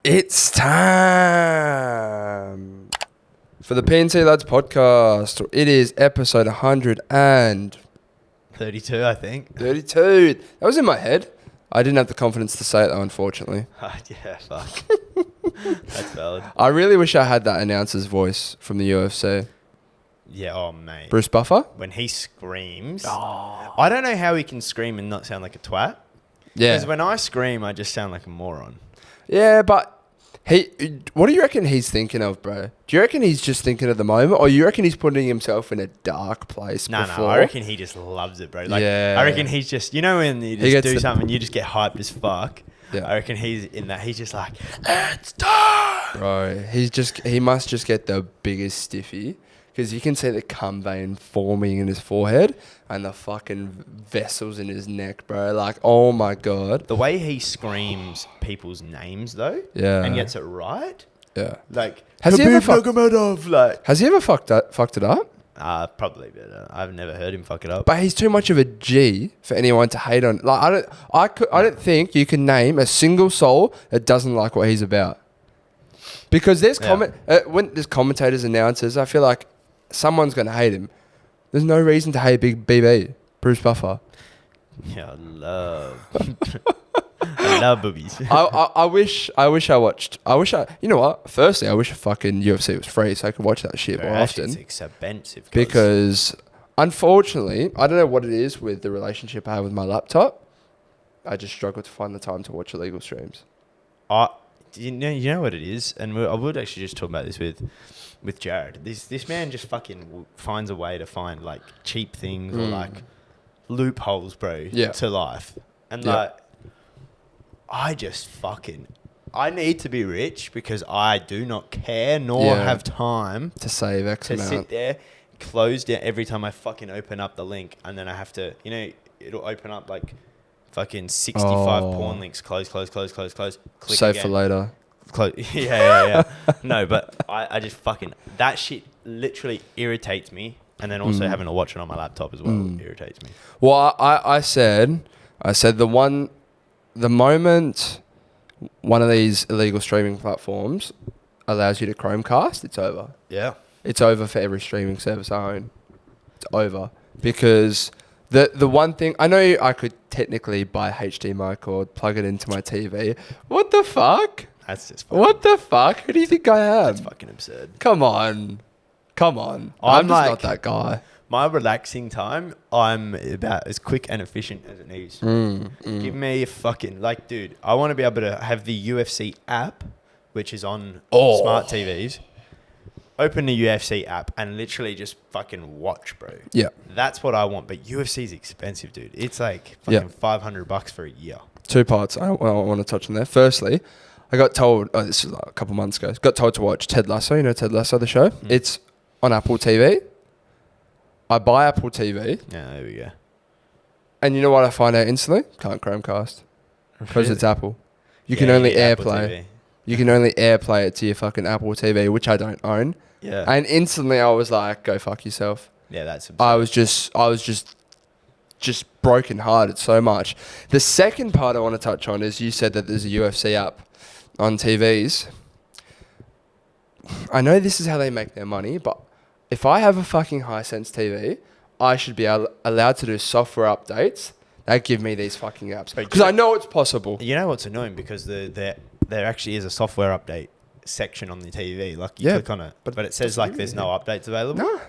It's time for the PNC Lads podcast. It is episode 132, I think. 32. That was in my head. I didn't have the confidence to say it though, unfortunately. Yeah, fuck. That's valid. I really wish I had that announcer's voice from the UFC. Yeah, oh, mate. Bruce Buffer? When he screams. Oh. I don't know how he can scream and not sound like a twat. Yeah. Because when I scream, I just sound like a moron. Yeah, but what do you reckon he's thinking of, bro? Do you reckon he's just thinking of the moment, or you reckon he's putting himself in a dark place before? No, I reckon he just loves it, bro. Like, yeah. I reckon he's just, you know when you just do something, you just get hyped as fuck. Yeah. I reckon he's in that. He's just like, it's time! Bro, he must just get the biggest stiffy. Because you can see the cum vein forming in his forehead and the fucking vessels in his neck, bro. Like, oh my God. The way he screams people's names, though, and gets it right. Yeah. Like, has he ever fucked it up? Probably, but I've never heard him fuck it up. But he's too much of a G for anyone to hate on. Like, I don't think you can name a single soul that doesn't like what he's about. Because there's when there's commentators, announcers, I feel like someone's going to hate him. There's no reason to hate Big BB, Bruce Buffer. Yeah, I love boobies. I wish I watched. You know what? Firstly, I wish fucking UFC was free so I could watch that shit more often. It's expensive. Because, unfortunately, I don't know what it is with the relationship I have with my laptop. I just struggle to find the time to watch illegal streams. You know what it is? And I would actually just talk about this with Jared. This man just fucking finds a way to find like cheap things or like loopholes, bro, to life. And like, I need to be rich because I do not care nor have time to save X amount. To sit there, close down every time I fucking open up the link, and then I have to, it'll open up like fucking 65 porn links. Close. Click Save again. for later. Close. Yeah. No, but I just fucking, that shit literally irritates me. And then also having to watch it on my laptop as well irritates me. Well, I said the moment one of these illegal streaming platforms allows you to Chromecast, it's over. Yeah. It's over for every streaming service I own. It's over. Because the one thing, I know I could technically buy HDMI cord, plug it into my TV. What the fuck? That's just fucking... What the fuck? Who do you think I am? That's fucking absurd. Come on. I'm just not that guy. My relaxing time, I'm about as quick and efficient as it needs. Give me a fucking... Like, dude, I want to be able to have the UFC app, which is on smart TVs. Open the UFC app and literally just fucking watch, bro. Yeah. That's what I want. But UFC's expensive, dude. It's like fucking $500 for a year. Two parts I want to touch on there. Firstly, I got told, this was like a couple months ago, got told to watch Ted Lasso. You know Ted Lasso, the show? It's on Apple TV. I buy Apple TV. Yeah, there we go. And you know what I find out instantly? Can't Chromecast. Because it's Apple. You can only AirPlay. You can only AirPlay it to your fucking Apple TV, which I don't own. Yeah. And instantly I was like, go fuck yourself. Yeah, that's absurd. I was just broken hearted so much. The second part I want to touch on is you said that there's a UFC app on TVs. I know this is how they make their money, but if I have a fucking Hisense TV, I should be allowed to do software updates that give me these fucking apps. Because I know it's possible. You know what's annoying? Because there actually is a software update section on the TV. Like, you click on it, but it says like there's no updates available. No.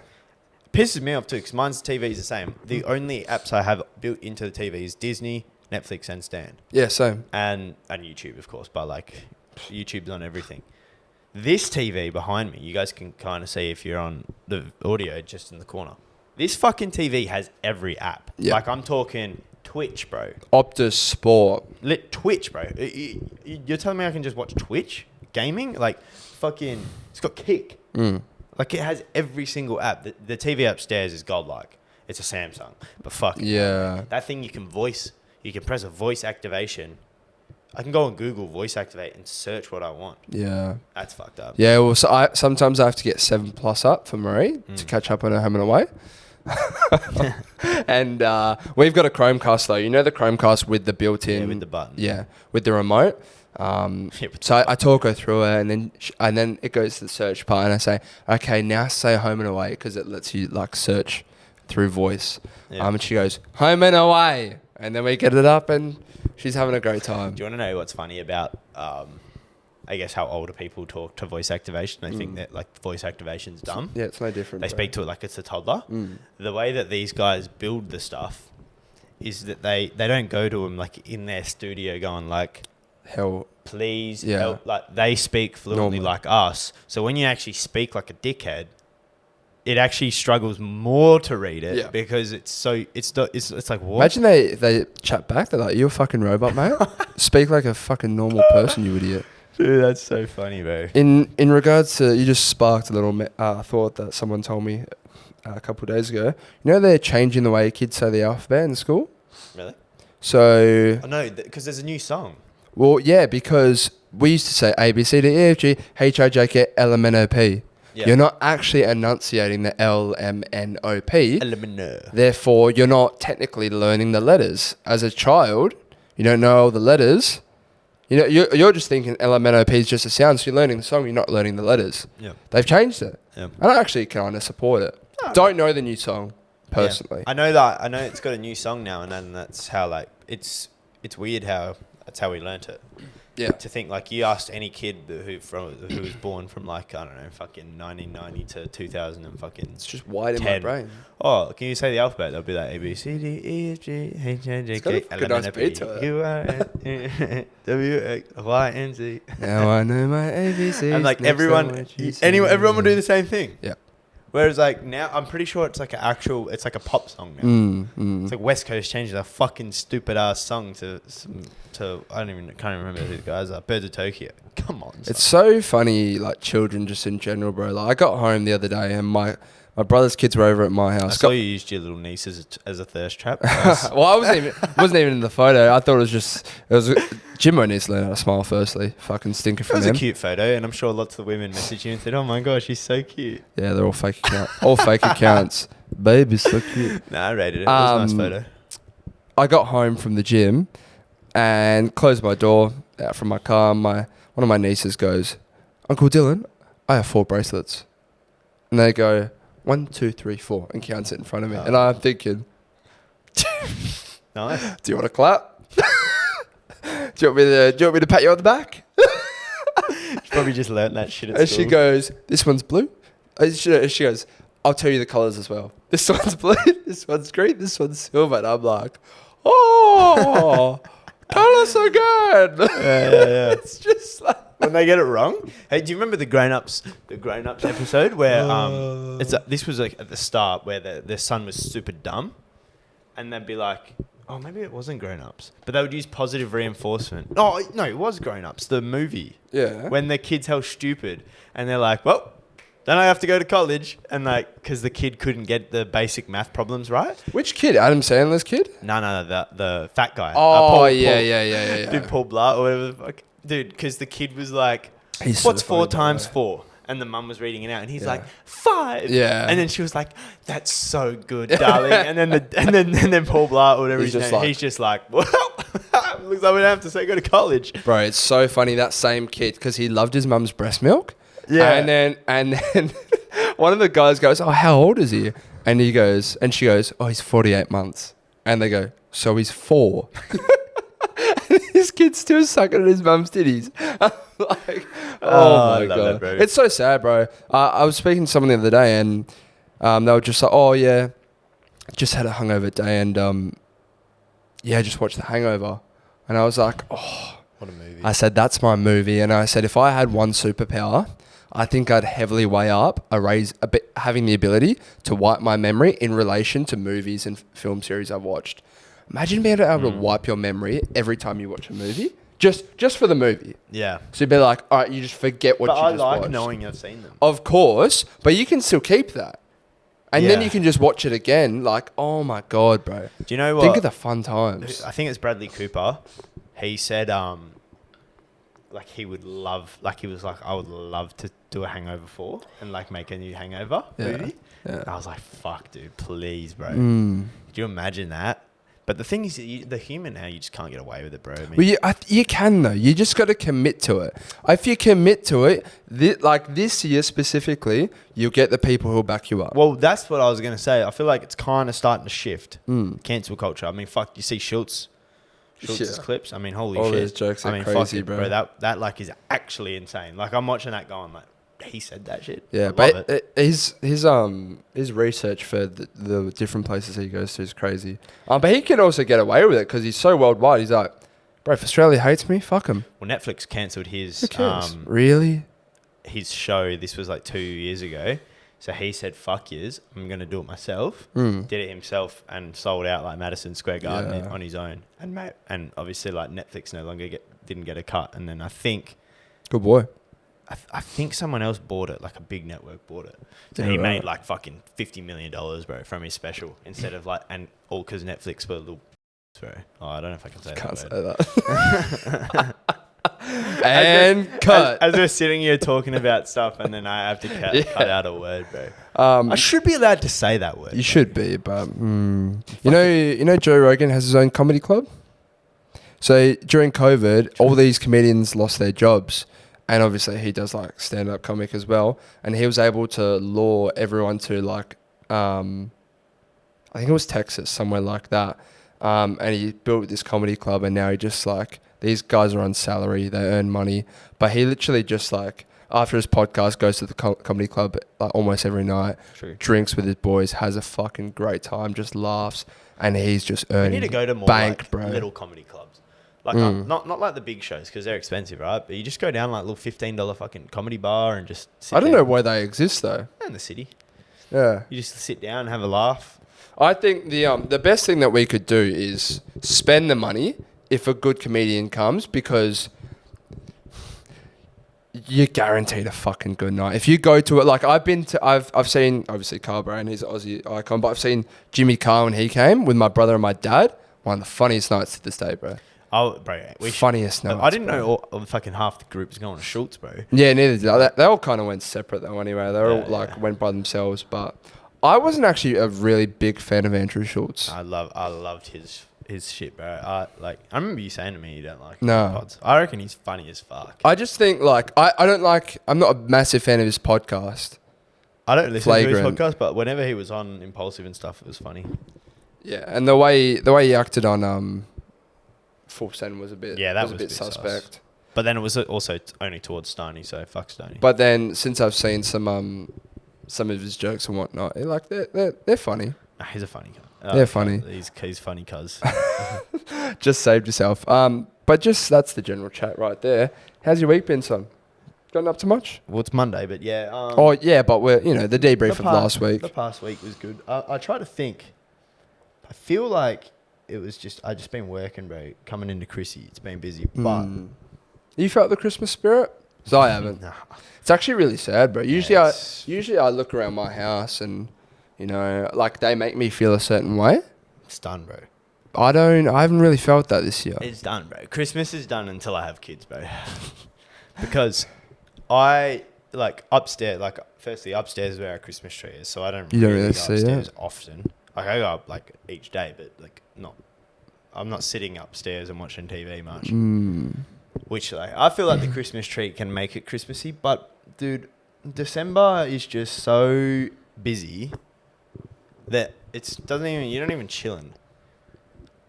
Pisses me off too, because mine's TV is the same. The only apps I have built into the TV is Disney, Netflix, and Stan. Yeah, same. And YouTube, of course, but like YouTube's on everything. This TV behind me, you guys can kind of see if you're on the audio just in the corner. This fucking TV has every app. Yep. Like, I'm talking Twitch, bro. Optus Sport. Twitch, bro. You're telling me I can just watch Twitch gaming? Like, fucking, it's got Kick. Like, it has every single app. The TV upstairs is godlike. It's a Samsung. But fucking that thing you can press a voice activation. I can go on Google, voice activate, and search what I want. Yeah. That's fucked up. Yeah, well, so sometimes I have to get 7+ up for Marie to catch up on her home and away. And we've got a Chromecast though. You know the Chromecast with the built-in... Yeah, with the button. Yeah, with the remote. So I talk her through it, and then it goes to the search part, and I say, okay, now say home and away, because it lets you like search through voice. Yeah. And she goes, home and away, and then we get it up, and she's having a great time. Do you want to know what's funny about, I guess, how older people talk to voice activation? They think that like voice activation's dumb. Yeah, it's no different. They speak to it like it's a toddler. The way that these guys build the stuff is that they don't go to them like in their studio going like, hell, please help. Like they speak fluently like us. So when you actually speak like a dickhead, it actually struggles more to read it because it's like what? Imagine they chat back. They're like, "You're a fucking robot, mate. Speak like a fucking normal person, you idiot." Dude, that's so funny, bro. In regards to, you just sparked a little thought that someone told me a couple of days ago. You know they're changing the way kids say the alphabet in school. Really? So. Oh no, because there's a new song. Well, yeah, because we used to say A, B, C, D, E, F, G, H, I, J, K, L, M, N, O, P. Yeah. You're not actually enunciating the L, M, N, O, P. Therefore, you're not technically learning the letters. As a child, you don't know all the letters. You know, you're just thinking L, M, N, O, P is just a sound, so you're learning the song, you're not learning the letters. Yeah. They've changed it. Yeah. And I actually kind of support it. Don't know the new song, personally. Yeah. I know that. I know it's got a new song now, and then that's how, like, it's weird how that's how we learnt it. Yeah. To think, like, you asked any kid who was born from, like, I don't know, fucking 1990 to 2000 and fucking it's just wide 10. In my brain. Oh, can you say the alphabet? They'll be like A, B, C, D, E, F, G, H, I, J, K, L, M, N, O, P, Q, R, S, W, X, Y, and Z. Now I know my ABCs. And, like, everyone will do the same thing. Yeah. Whereas, like, now, I'm pretty sure it's like it's like a pop song now. It's like West Coast changed a fucking stupid-ass song to can't even remember who the guys are. Birds of Tokyo. Come on. It's so funny, like, children just in general, bro. Like, I got home the other day, and my brother's kids were over at my house. I saw you used your little niece as a thirst trap. Well, I wasn't even in the photo. I thought it was Jimbo needs to learn how to smile firstly. Fucking stinker from him. It was a cute photo, and I'm sure lots of women messaged you and said, "Oh my gosh, she's so cute." Yeah, they're all fake accounts. All fake accounts. Baby's so cute. Nah, I rated it. It was a nice photo. I got home from the gym and closed my door out from my car. One of my nieces goes, "Uncle Dylan, I have 4 bracelets," and they go, 1, 2, 3, 4, and counts it in front of me. And I'm thinking, nice. Do you want to clap? Do you want me to pat you on the back? She probably just learnt that shit at and school. she goes, "This one's blue." She goes, "I'll tell you the colours as well. This one's blue, this one's green, this one's silver." And I'm like, "Oh, colours are good." Yeah. It's just like, when they get it wrong. Hey, do you remember the Grown Ups episode where this was like at the start where their son was super dumb, and they'd be like, oh, maybe it wasn't Grown Ups, but they would use positive reinforcement. Oh no, it was Grown Ups, the movie. Yeah. When the kid's hell stupid, and they're like, well, then I have to go to college, and like because the kid couldn't get the basic math problems right. Which kid? Adam Sandler's kid? No, the fat guy. Oh yeah. Dude, Paul Blart or whatever the fuck. Dude, because the kid was like, what's 4 times 4? And the mum was reading it out, and he's like, 5. Yeah. And then she was like, that's so good, darling. and then Paul Blart or whatever he's just like, well, looks like we don't have to say go to college. Bro, it's so funny, that same kid, because he loved his mum's breast milk. Yeah. And then one of the guys goes, "Oh, how old is he?" And she goes, "Oh, he's 48 months." And they go, "So he's 4." His kid's still sucking at his mum's titties. Like, oh my God. That, it's so sad, bro. I was speaking to someone the other day, and they were just like, "Oh yeah, just had a hungover day, and just watched The Hangover." And I was like, "Oh, what a movie." I said, "That's my movie." And I said, if I had one superpower, I think I'd heavily weigh up having the ability to wipe my memory in relation to movies and film series I've watched. Imagine being able to wipe your memory every time you watch a movie, just for the movie. Yeah. So you'd be like, all right, you just forget what you just watched. But I like knowing I've seen them. Of course, but you can still keep that. And then you can just watch it again, like, oh my God, bro. Do you know what? Think of the fun times. I think it's Bradley Cooper. He said, like he would love, like he was like, I would love to do a Hangover 4 and like make a new Hangover movie. Yeah. I was like, fuck, dude, please, bro. Could you imagine that? But the thing is, the humour now, you just can't get away with it, bro. I mean, Well, you can though. You just got to commit to it. If you commit to it, like this year specifically, you'll get the people who'll back you up. well, that's what I was going to say. I feel like it's kind of starting to shift. Cancel culture. I mean, fuck, you see Shultz's clips? I mean, holy All shit. those jokes are I mean, crazy, fuck it, bro. That like is actually insane. Like I'm watching that going like, he said that shit. Yeah, but his research for the different places he goes to is crazy. But he can also get away with it because he's so worldwide. He's like, bro, if Australia hates me, fuck him. Well, Netflix cancelled his Who cares? Really? his show. This was like 2 years ago. So he said, "Fuck yous, I'm gonna do it myself." Mm. Did it himself and sold out like Madison Square Garden Yeah. on his own. And obviously like Netflix no longer didn't get a cut. And then I think Good boy. I think someone else bought it, like a big network bought it. So Yeah, he right. made like fucking $50 million, bro, from his special instead of like, and all because Netflix were little, bro. Oh, I don't know if I can say Can't that. say that. And cut. As we're sitting here talking about stuff and then I have to cut out a word, bro. I should be allowed to say that word. You should be, but you know, Joe Rogan has his own comedy club. So during COVID, all these comedians lost their jobs, and obviously he does like stand-up comic as well. And he was able to lure everyone to like, I think it was Texas, somewhere like that. And he built this comedy club, and now he just like, these guys are on salary, they earn money, but he literally just like, after his podcast, goes to the comedy club like almost every night, True. drinks with his boys, has a fucking great time, just laughs, and he's just earning You need to go to more bank, like bro. little comedy clubs. Like not like the big shows because they're expensive, right? But you just go down like a little $15 fucking comedy bar and just sit I don't down. know why they exist though. In the city. Yeah. You just sit down and have a laugh. I think the best thing that we could do is spend the money if a good comedian comes, because you're guaranteed a fucking good night. If you go to it, like I've seen, obviously Carl Brown, he's an Aussie icon, but I've seen Jimmy Carr when he came with my brother and my dad. One of the funniest nights to this day, bro. Oh, bro. Funniest nights. I didn't bro. know all fucking half the group was going to Shultz, bro. Yeah, neither did I. They all kind of went separate though anyway. They all like went by themselves, but I wasn't actually a really big fan of Andrew Shultz. I loved his shit, bro. I remember you saying to me you don't like No. pods. I reckon he's funny as fuck. I just think like I'm not a massive fan of his podcast. I don't listen to Flagrant. his podcast, but whenever he was on Impulsive and stuff, it was funny. Yeah, and the way he acted on Full Send was a bit that was a bit suspect. sus. But then it was also only towards Stoney, so fuck Stoney. But then since I've seen some of his jokes and whatnot, they're funny. Nah, he's a funny guy. They're funny. He's funny, cuz. Just saved yourself. But just that's the general chat right there. How's your week been, son? Gotten up to much? Well, it's Monday, but yeah. But we're the debrief of last week. The past week was good. I try to think. I feel like it was I just been working, bro. Coming into Chrissy, it's been busy. But You felt the Christmas spirit? So I haven't. nah. It's actually really sad, bro. it's- Usually I look around my house and like they make me feel a certain way. It's done, bro. I haven't really felt that this year. It's done, bro. Christmas is done until I have kids, bro. Because I upstairs. Firstly, upstairs is where our Christmas tree is, so I don't. You don't really go see upstairs it? often. Like I go up like each day, but like not. I'm not sitting upstairs and watching TV much. Which I feel like the Christmas tree can make it Christmassy, but dude, December is just so busy that you're not even chilling.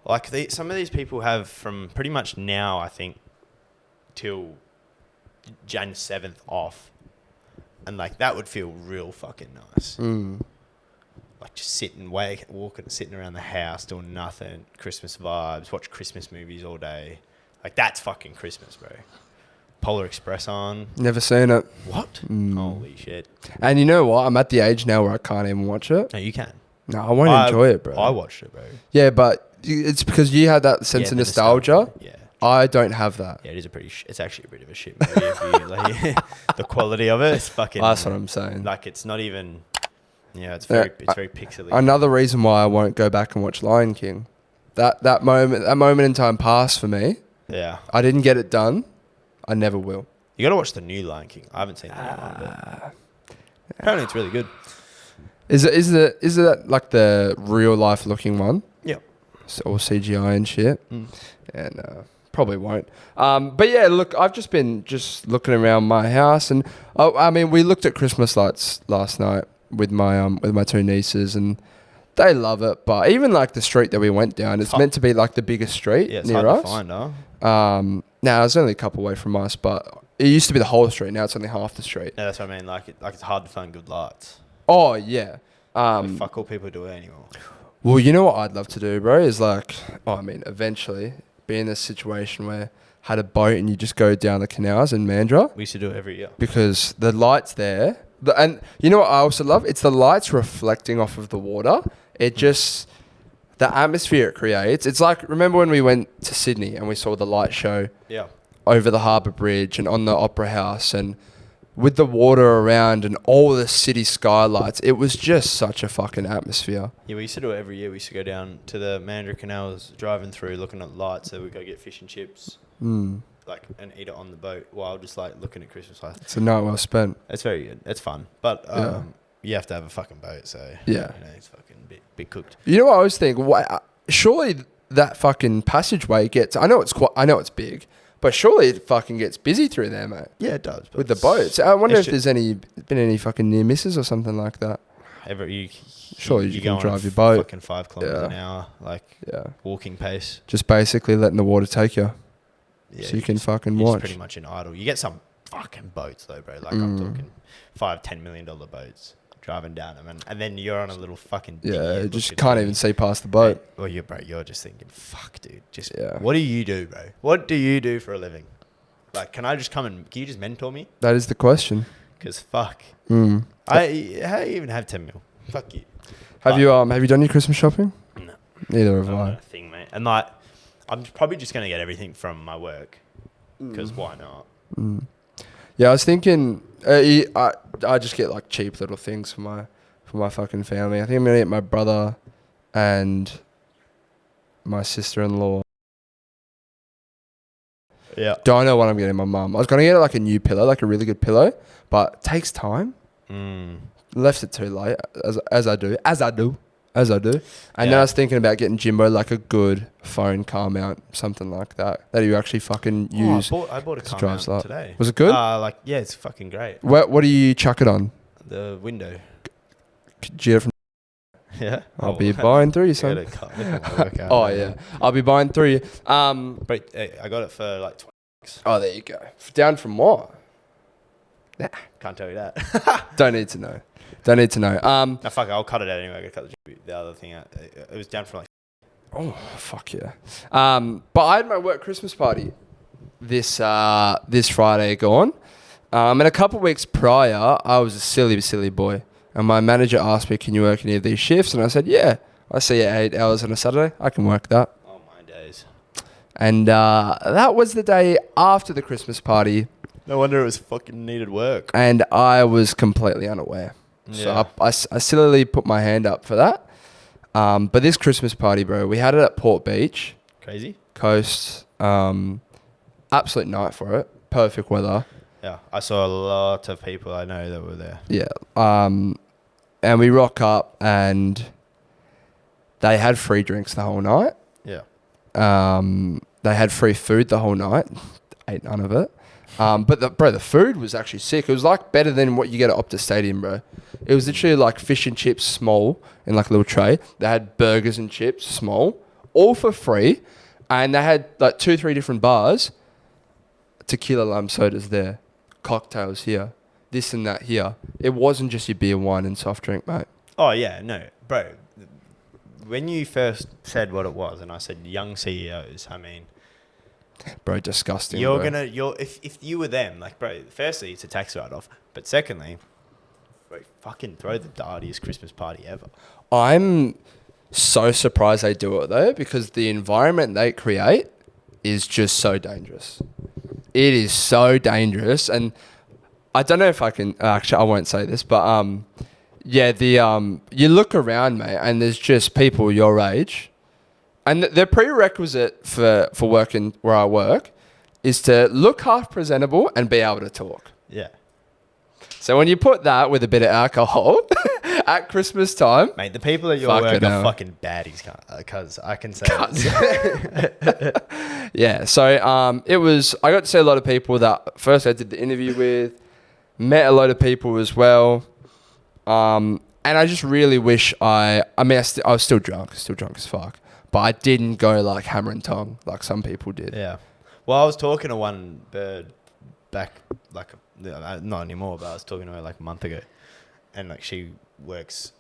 Like some of these people have from pretty much now, I think, till Jan 7th off, and like that would feel real fucking nice. Like just sitting around the house doing nothing, Christmas vibes, watch Christmas movies all day. Like that's fucking Christmas, bro. Polar Express on. Never seen it. What? Holy shit. And you know what? I'm at the age now where I can't even watch it. No, you can. No, I won't enjoy it, bro. I watched it, bro. Yeah, but it's because you had that sense of the nostalgia. Yeah. I don't have that. Yeah, it is it's actually a bit of a shit movie. The quality of it is fucking. That's what I'm saying. Like it's not even. Yeah, it's very pixely. Another reason why I won't go back and watch Lion King. That moment in time passed for me. Yeah. I didn't get it done. I never will. You got to watch the new Lion King. I haven't seen the new one, but apparently it's really good. Is it like the real life looking one? Yep. All CGI and shit. And probably won't. But yeah, look, I've just been looking around my house, and I mean, we looked at Christmas lights last night with my two nieces, and they love it. But even like the street that we went down, it's meant to be like the biggest street it's near hard us. to find, huh? Now it's only a couple away from us, but it used to be the whole street. Now it's only half the street. Yeah, that's what I mean. Like it's hard to find good lights. Oh yeah. Fuck all people do it anymore. Well, you know what I'd love to do, bro, is like, eventually be in this situation where had a boat and you just go down the canals in Mandurah. We used to do it every year. Because the lights there, and you know what I also love? It's the lights reflecting off of the water. It just, the atmosphere it creates. It's like, remember when we went to Sydney and we saw the light show over the Harbour Bridge and on the Opera House, and with the water around and all the city skylights, it was just such a fucking atmosphere. Yeah, we used to do it every year. We used to go down to the Mandurah canals, driving through, looking at lights. So we'd go get fish and chips, and eat it on the boat while just like looking at Christmas lights. It's a night well spent. It's very good. It's fun, but you have to have a fucking boat. So it's fucking bit cooked. You know what I always think? Surely that fucking passageway gets. I know it's big. But surely it fucking gets busy through there, mate. Yeah, it does. With the boats. I wonder if there's been any fucking near misses or something like that. Surely you can drive your boat. Fucking 5 kilometers an hour, walking pace. Just basically letting the water take you. Yeah, so you can fucking watch. watch. Pretty much in idle. You get some fucking boats though, bro. Like I'm talking $5-10 million boats. Driving down them, and then you're on a little fucking dinghy. Yeah, you just can't even see past the boat. Well, you're just thinking, fuck, dude. What do you do, bro? What do you do for a living? Like, can you just mentor me? That is the question. Because fuck, I even have 10 mil. Fuck you. Have you done your Christmas shopping? No, neither have I. Not a thing, mate. And like, I'm probably just gonna get everything from my work. Because why not? Yeah, I was thinking. I just get like cheap little things for my fucking family. I think I'm gonna get my brother and my sister-in-law. Yeah. Don't know what I'm getting my mum. I was gonna get like a new pillow, like a really good pillow, but it takes time. Left it too late, as I do. And then I was thinking about getting Jimbo like a good phone car mount, something like that you actually fucking use. I bought a car mount today. Was it good? It's fucking great. What do you chuck it on? The window. Yeah. I'll be buying through you, son. Oh yeah, I'll be buying through you. But I got it for like $20. Oh, there you go. Down from what? Nah. Can't tell you that. Don't need to know. No, fuck it, I'll cut it out anyway. I gotta cut the other thing out. It was down from like. Oh fuck yeah. But I had my work Christmas party this Friday gone. And a couple of weeks prior, I was a silly boy, and my manager asked me, "Can you work any of these shifts?" And I said, "Yeah." I see 8 hours on a Saturday. I can work that. Oh my days. And that was the day after the Christmas party. No wonder it was fucking needed work. And I was completely unaware. Yeah. So I silly put my hand up for that. But this Christmas party, bro, we had it at Port Beach. Crazy. Coast. Absolute night for it. Perfect weather. Yeah. I saw a lot of people I know that were there. Yeah. And we rock up and they had free drinks the whole night. Yeah. They had free food the whole night. Ate none of it. But the food was actually sick. It was like better than what you get at Optus Stadium, bro. It was literally like fish and chips, small, in like a little tray. They had burgers and chips, small, all for free. And they had like 2-3 different bars. Tequila lime sodas there. Cocktails here. This and that here. It wasn't just your beer, wine and soft drink, mate. Oh, yeah. No, bro. When you first said what it was and I said young CEOs, I mean... Bro, disgusting. If you were them, like, bro, firstly, it's a tax write-off. But secondly, bro, fucking throw the dirtiest Christmas party ever. I'm so surprised they do it, though, because the environment they create is just so dangerous. It is so dangerous. And I don't know if I can... Actually, I won't say this, but... you look around, mate, and there's just people your age... And the prerequisite for working where I work is to look half presentable and be able to talk. Yeah. So when you put that with a bit of alcohol At Christmas time, Mate, the people at your Fucking work hell. are fucking baddies, cuz I can say that. yeah. So it was. I got to see a lot of people that first I did the interview with, met a lot of people as well, and I just really wish I mean, I was still drunk as fuck, but I didn't go like hammer and tongue like some people did. Yeah. Well, I was talking to one bird back, like, not anymore, but I was talking to her like a month ago, and like she works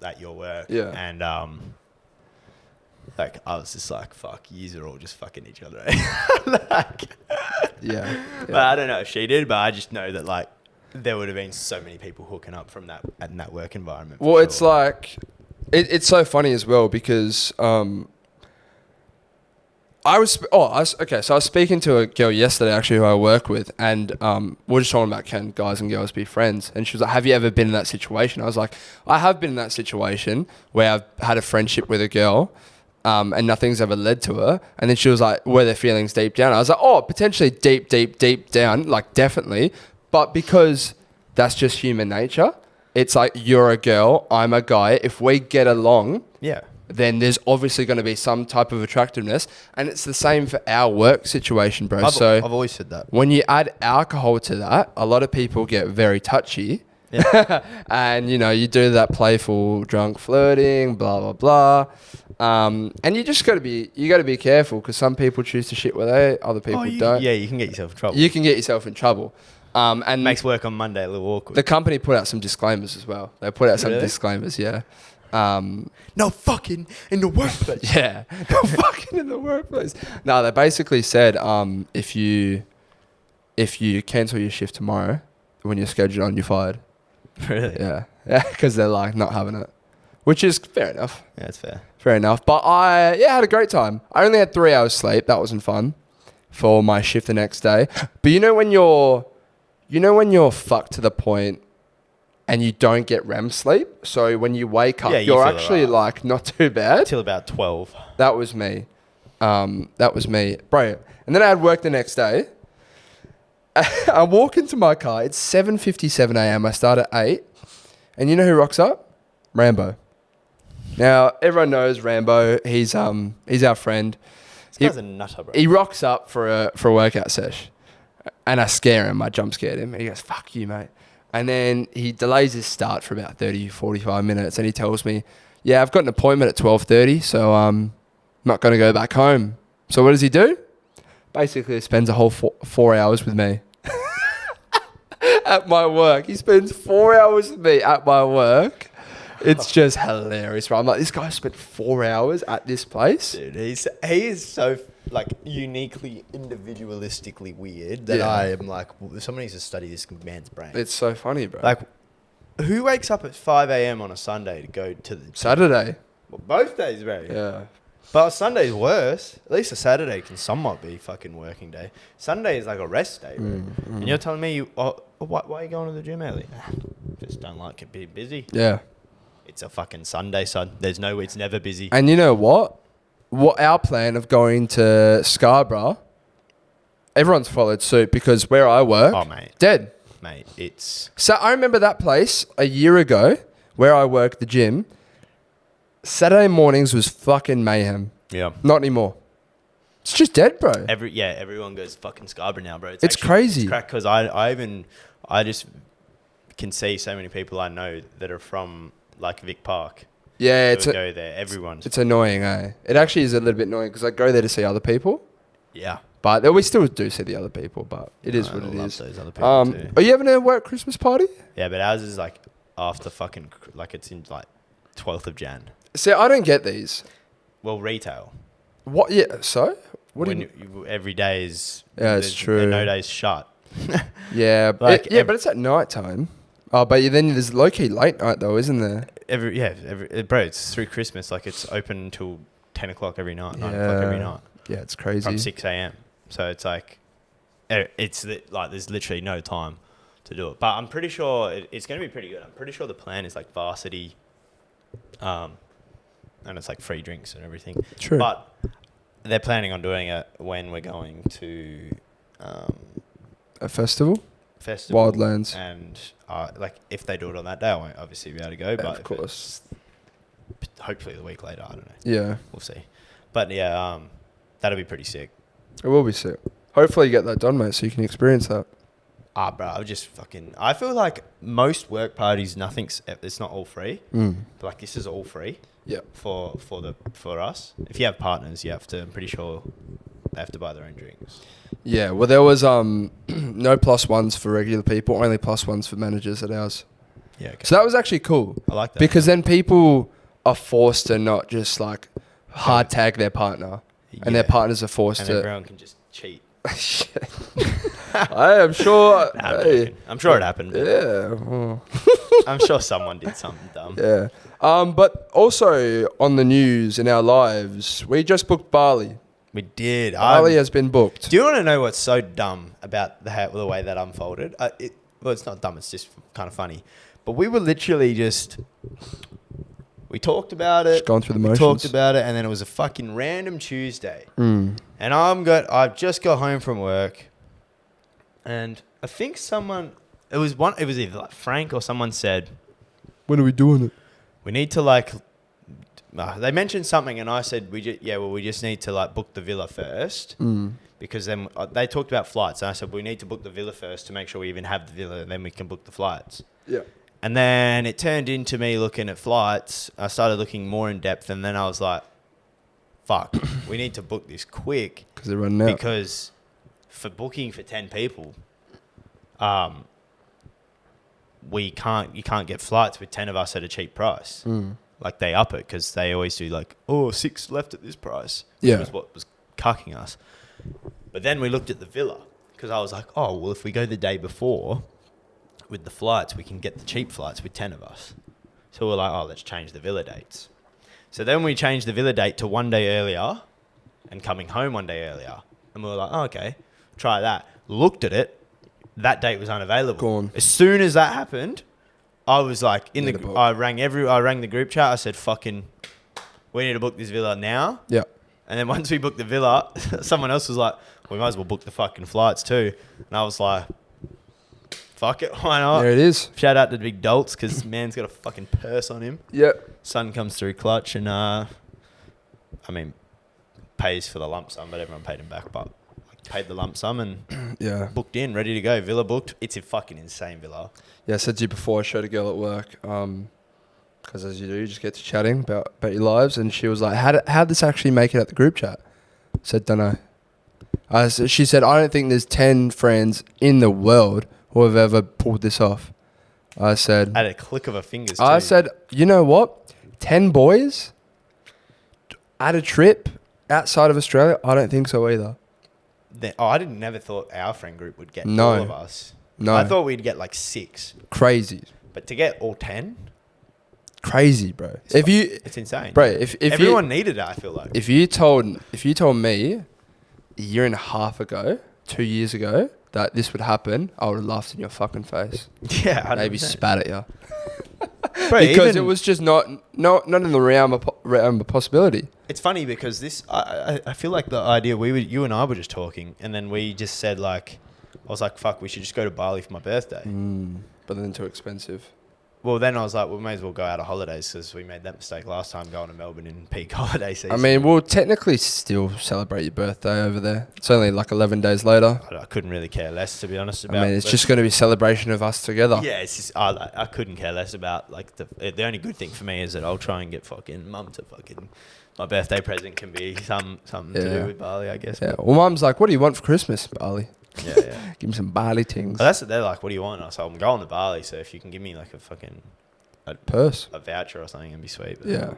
at your work. Yeah. And like I was just like, fuck, yous are all just fucking each other. Like, Yeah. but I don't know if she did, but I just know that like there would have been so many people hooking up from that in that work environment. Well, it's like, it's so funny as well because I was speaking to a girl yesterday actually who I work with, and we're just talking about can guys and girls be friends, and she was like, have you ever been in that situation? I was like, I have been in that situation where I've had a friendship with a girl and nothing's ever led to her, and then she was like, were there feelings deep down? I was like, oh, potentially deep down, like definitely, but because that's just human nature. It's like, you're a girl, I'm a guy, if we get along, yeah, then there's obviously going to be some type of attractiveness. And it's the same for our work situation, bro. I've always said that. When you add alcohol to that, a lot of people get very touchy. Yeah. And, you know, you do that playful drunk flirting, blah, blah, blah. And you just got to be careful because some people choose to shit where other people don't. Yeah, you can get yourself in trouble. You can get yourself in trouble. And makes work on Monday a little awkward. The company put out some disclaimers as well. They put out some disclaimers, yeah. No fucking in the workplace. Yeah, no fucking in the workplace. No, they basically said if you cancel your shift tomorrow when you're scheduled on, you're fired. Really? Yeah, because they're like not having it, which is fair enough. Yeah, it's fair. Fair enough. But I had a great time. I only had 3 hours sleep. That wasn't fun for my shift the next day. But you know when you're fucked to the point and you don't get REM sleep, so when you wake up, you're actually like not too bad. Till about 12. That was me. Bro. And then I had work the next day. I walk into my car. It's 7:57 a.m. I start at 8. And you know who rocks up? Rambo. Now, everyone knows Rambo. He's our friend. This guy's a nutter, bro. He rocks up for a workout sesh. And I scare him. I jump scared him. And he goes, fuck you, mate. And then he delays his start for about 30, 45 minutes. And he tells me, yeah, I've got an appointment at 12:30, so I'm not going to go back home. So what does he do? Basically, he spends a whole 4 hours with me at my work. He spends 4 hours with me at my work. It's just hilarious, bro. I'm like, this guy spent 4 hours at this place. Dude, he is so like uniquely individualistically weird that I am like, someone needs to study this man's brain. It's so funny, bro. Like, who wakes up at 5 a.m. on a Sunday to go to the Saturday? Well, both days, bro. Yeah. But Sunday's worse. At least a Saturday can somewhat be fucking working day. Sunday is like a rest day, bro. And you're telling me, why are you going to the gym early? Just don't like it being busy. Yeah. It's a fucking Sunday, son. It's never busy. And you know what? Our plan of going to Scarborough, everyone's followed suit because where I work, dead. Mate, it's... So I remember that place a year ago where I worked, the gym. Saturday mornings was fucking mayhem. Yeah. Not anymore. It's just dead, bro. Everyone goes fucking Scarborough now, bro. It's crazy. It's crack because I just can see so many people I know that are from like Vic Park. Yeah, go there. It's annoying, eh? It actually is a little bit annoying because I go there to see other people. Yeah. But we still do see the other people, but it is what it is. Those other people too. Are you having a work Christmas party? Yeah, but ours is like after fucking, like it's in like 12th of Jan. See, I don't get these. Well, retail. What? Yeah, so? What every day is... Yeah, it's true. No day's shut. Yeah, but it's at night time. Oh, but then there's low-key late night though, isn't there? Bro, it's through Christmas. Like it's open until 10 o'clock every night, 9 o'clock every night. Yeah, it's crazy. From 6 a.m. So it's like, there's literally no time to do it. But I'm pretty sure it's going to be pretty good. I'm pretty sure the plan is like varsity, and it's like free drinks and everything. True. But they're planning on doing it when we're going to... a festival? festival. Wildlands. And like if they do it on that day, I won't obviously be able to go. But Of course. hopefully the week later, I don't know. Yeah. We'll see. But yeah, that'll be pretty sick. It will be sick. Hopefully you get that done, mate, so you can experience that. Bro, I feel like most work parties, it's not all free. But like this is all free. Yeah. For us. If you have partners, I'm pretty sure they have to buy their own drinks. Yeah, well, there was no +1s for regular people, only +1s for managers at ours. Yeah, okay. So that was actually cool. I like that. Because then people are forced to not just like hard tag their partner. And their partners are forced and to... everyone can just cheat. I am sure... I'm sure it happened. Yeah. Well. I'm sure someone did something dumb. Yeah. But also on the news in our lives, we just booked Bali. We did. Bali has been booked. Do you want to know what's so dumb about the way that unfolded? Well, it's not dumb. It's just kind of funny. But we were literally just... We talked about it. Just going through the motions. We talked about it, and then it was a fucking random Tuesday. And I've just got home from work, and I think it was either like Frank or someone said, when are we doing it? we need to like... they mentioned something, and I said, we just need to like book the villa first. Because then they talked about flights, and I said, we need to book the villa first to make sure we even have the villa, and then we can book the flights. Yeah. And then it turned into me looking at flights. I started looking more in depth, and then I was like, fuck, we need to book this quick. Because they're running out. Because for booking for 10 people, you can't get flights with 10 of us at a cheap price. Like they up it because they always do like, 6 left at this price. Yeah. Which was what was cucking us. But then we looked at the villa because I was like, if we go the day before with the flights, we can get the cheap flights with 10 of us. So we're like, let's change the villa dates. So then we changed the villa date to 1 day earlier and coming home 1 day earlier. And we were like, okay, try that. Looked at it. That date was unavailable. Gone. As soon as that happened, I was like, I rang the group chat. I said, fucking, we need to book this villa now. Yeah. And then once we booked the villa, someone else was like, we might as well book the fucking flights too. And I was like, fuck it, why not? There it is. Shout out to Big Doltz because man's got a fucking purse on him. Yep. Son comes through clutch and, pays for the lump sum, but everyone paid him back. But paid the lump sum and booked in, ready to go. Villa booked. It's a fucking insane villa. Yeah, I said to you before, I showed a girl at work, because as you do, you just get to chatting about your lives, and she was like, how'd this actually make it at the group chat? I said, don't know. She said, I don't think there's 10 friends in the world who have ever pulled this off. I said... At a click of a fingers, I said, you know what? 10 boys at a trip outside of Australia? I don't think so either. I never thought our friend group would get all of us. No. I thought we'd get like 6. Crazy. But to get all 10? Crazy, bro. It's insane. Bro, if everyone needed it, I feel like. If you told me a year and a half ago, 2 years ago, that this would happen, I would have laughed in your fucking face. Yeah, 100%. Maybe spat at you. Bro, because it was just not in the realm of possibility. It's funny because I feel like the idea you and I were just talking, and then we just said like, I was like, fuck, we should just go to Bali for my birthday. But then too expensive. Well, then I was like, we may as well go out of holidays because we made that mistake last time going to Melbourne in peak holiday season. I mean, we'll technically still celebrate your birthday over there. It's only like 11 days later. I couldn't really care less, to be honest. It's just going to be a celebration of us together. Yeah, it's just, I couldn't care less about, like, the only good thing for me is that I'll try and get fucking mum to fucking... My birthday present can be something to do with Bali, I guess. Yeah. Well, mum's like, what do you want for Christmas, Bali? Yeah. Give me some Bali things. Well, that's what they're like, what do you want? I said, I'm going to Bali, so if you can give me like a fucking... purse. A voucher or something, it'd be sweet. But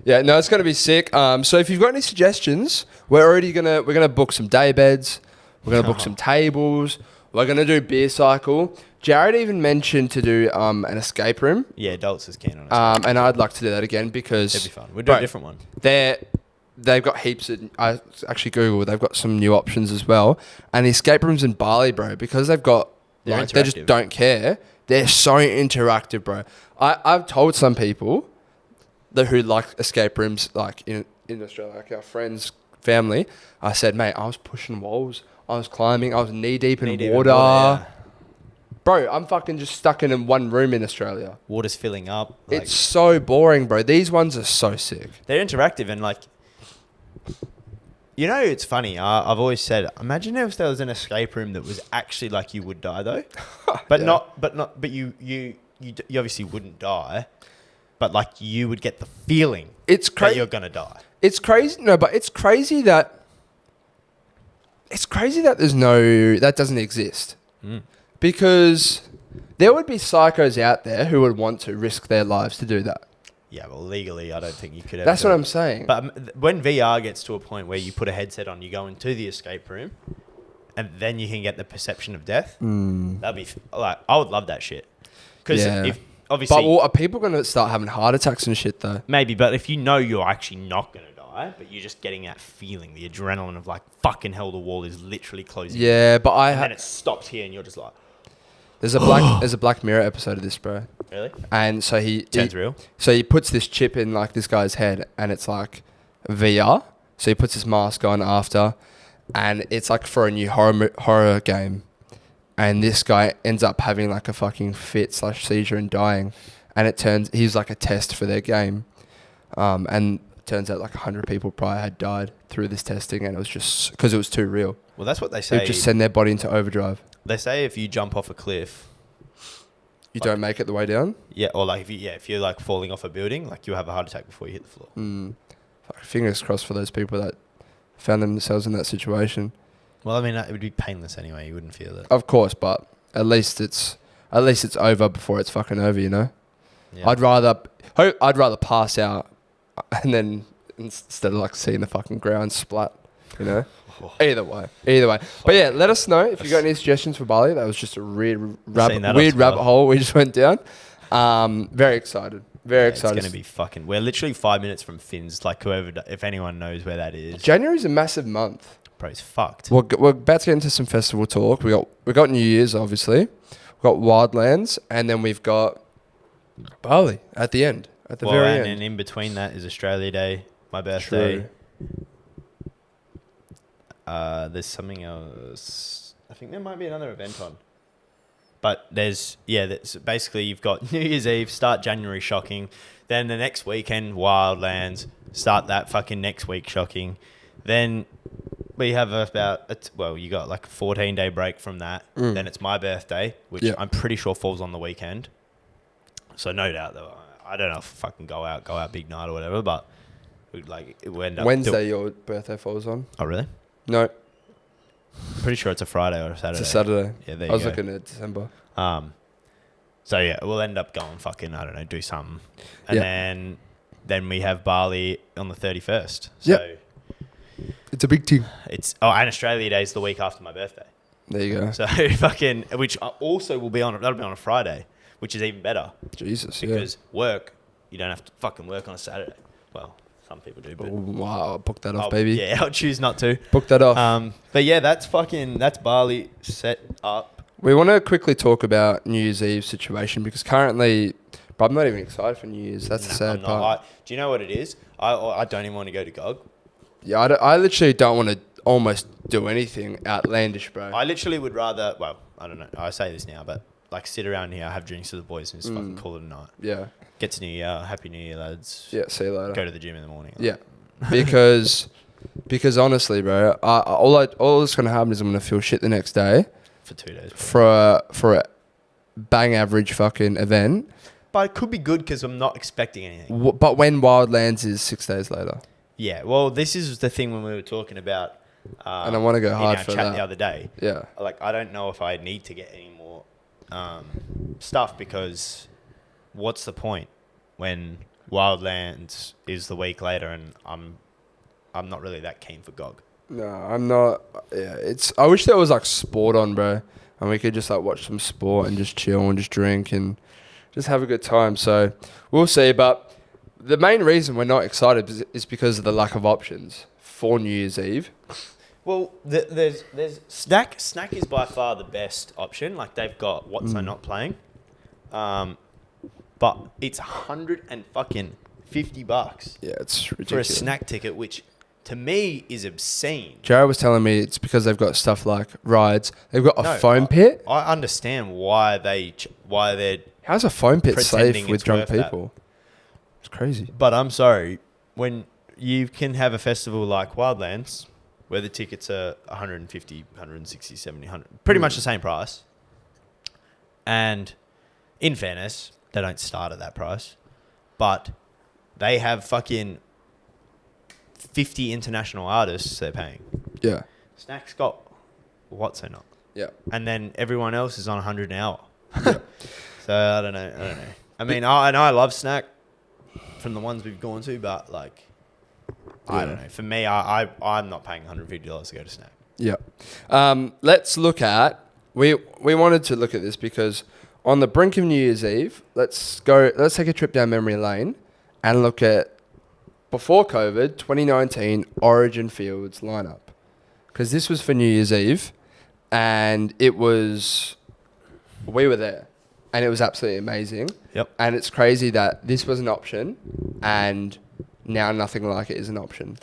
yeah, no, it's going to be sick. So if you've got any suggestions, we're gonna book some day beds. We're going to book some tables. We're going to do beer cycle. Jared even mentioned to do an escape room. Yeah, Doltz is keen on it. And I'd like to do that again because... It'd be fun. We'll do a different one. They've got heaps of... I actually Googled. They've got some new options as well. And the escape rooms in Bali, bro, because they've got... they just don't care. They're so interactive, bro. I've told some people who like escape rooms, like in Australia, like our friends, family. I said, mate, I was pushing walls. I was climbing. I was knee deep in water. bro, I'm fucking just stuck in one room in Australia. Water's filling up. Like, It's so boring, bro. These ones are so sick. they're interactive and like, you know, it's funny. I've always said, imagine if there was an escape room that was actually like you would die though, but Yeah. but you obviously wouldn't die, but like you would get the feeling It's that crazy. you're gonna die. It's crazy. No, but it's crazy that that doesn't exist. Because there would be psychos out there who would want to risk their lives to do that. Yeah, well, legally, I don't think you could ever. That's do what it. I'm saying. But when VR gets to a point where you put a headset on, you go into the escape room, and then you can get the perception of death. That'd be like, I would love that shit. Because if obviously, but are people going to start having heart attacks and shit though? maybe, but if you know you're actually not going to die, but you're just getting that feeling, the adrenaline of like, fucking hell, the wall is literally closing. Yeah, but And then it stops here, and you're just like, there's a Black Mirror episode of this, bro. really? And so Turns real. So he puts this chip in like this guy's head, and it's like VR. So he puts his mask on after, and it's like for a new horror game. And this guy ends up having like a fucking fit/seizure and dying, and he's like a test for their game, and it turns out like 100 people probably had died through this testing, and it was just because it was too real. Well, that's what they They say. just send their body into overdrive. They say if you jump off a cliff, You don't make it the way down. yeah, or like if you're like falling off a building, like you'll have a heart attack before you hit the floor. Fuck, fingers crossed for those people that found themselves in that situation. Well, I mean, it would be painless anyway. You wouldn't feel it. Of course, but at least it's over before it's fucking over, you know. Yeah. I'd rather pass out and then instead of like seeing the fucking ground splat, you know. Either way. But yeah, let us know if you got any suggestions for Bali. That was just a weird rabbit hole we just went down. Very excited. It's going to be fucking. We're literally 5 minutes from Finn's. Like if anyone knows where that is. January's a massive month. Bro, it's fucked. We're about to get into some festival talk. We got New Year's, obviously. We've got Wildlands, and then we've got Bali at the end, at the very end. And in between that is Australia Day, my birthday. True. There's something else. I think there might be another event on. But that's basically you've got New Year's Eve, start January shocking. Then the next weekend, Wildlands, start that fucking next week shocking. Then we have you got like a 14-day break from that. Then it's my birthday, which I'm pretty sure falls on the weekend. So no doubt, though, I don't know if I fucking go out big night or whatever, but we end up... Wednesday your birthday falls on? Oh, really? No. Pretty sure it's a Friday or a Saturday. It's a Saturday. Yeah, there you go. I was go. looking at December. So yeah, we'll end up going fucking, I don't know, do something. And then we have Bali on the 31st. So it's a big team. And Australia Day is the week after my birthday. There you go. So fucking, which also that'll be on a Friday, which is even better. Jesus, because work, you don't have to fucking work on a Saturday. Well, some people do, but wow, I'll book that off, baby. Yeah, I'll choose not to. Book that off. But yeah, that's Bali set up. We want to quickly talk about New Year's Eve situation because currently, but I'm not even excited for New Year's. That's the sad part. Do you know what it is? I don't even want to go to GOG. Yeah, I literally don't want to almost do anything outlandish, bro. I literally would rather, well, I don't know. I say this now, but like sit around here, have drinks with the boys, and just fucking call it a night. Yeah. Get to New Year. Happy New Year, lads. Yeah, see you later. Go to the gym in the morning. Yeah. because honestly, bro, all that's going to happen is I'm going to feel shit the next day. For 2 days. For a bang average fucking event. But it could be good because I'm not expecting anything. But when Wildlands is 6 days later. Yeah, well, this is the thing when we were talking about... and I want to go hard for that. In our chat the other day. Yeah. Like, I don't know if I need to get any more stuff because what's the point when Wildlands is the week later and I'm not really that keen for GOG. No, I'm not. Yeah, I wish there was like sport on, bro, and we could just like watch some sport and just chill and just drink and just have a good time. So we'll see. But the main reason we're not excited is because of the lack of options for New Year's Eve. Well, there's Snack. Snack is by far the best option. Like they've got What's I Not Playing, but it's $150. Yeah, it's ridiculous for a snack ticket, which to me is obscene. Jared was telling me it's because they've got stuff like rides. They've got a foam pit. I understand why they're. How's a foam pit safe with drunk that. people? It's crazy. But I'm sorry, when you can have a festival like Wildlands, where the tickets are 150, 160, 70, 100, pretty much the same price. And in fairness, they don't start at that price, but they have fucking 50 international artists they're paying. Yeah. Snack's got what's so not. Yeah. And then everyone else is on 100 an hour. Yeah. So I don't know. I mean, I love Snack from the ones we've gone to, but like, I don't know. For me, I'm not paying $150 to go to Snack. Yeah. Let's look at, we wanted to look at this because on the brink of New Year's Eve, let's take a trip down memory lane and look at before COVID 2019 Origin Fields lineup. Because this was for New Year's Eve and we were there and it was absolutely amazing. Yep. And it's crazy that this was an option and now nothing like it is an option.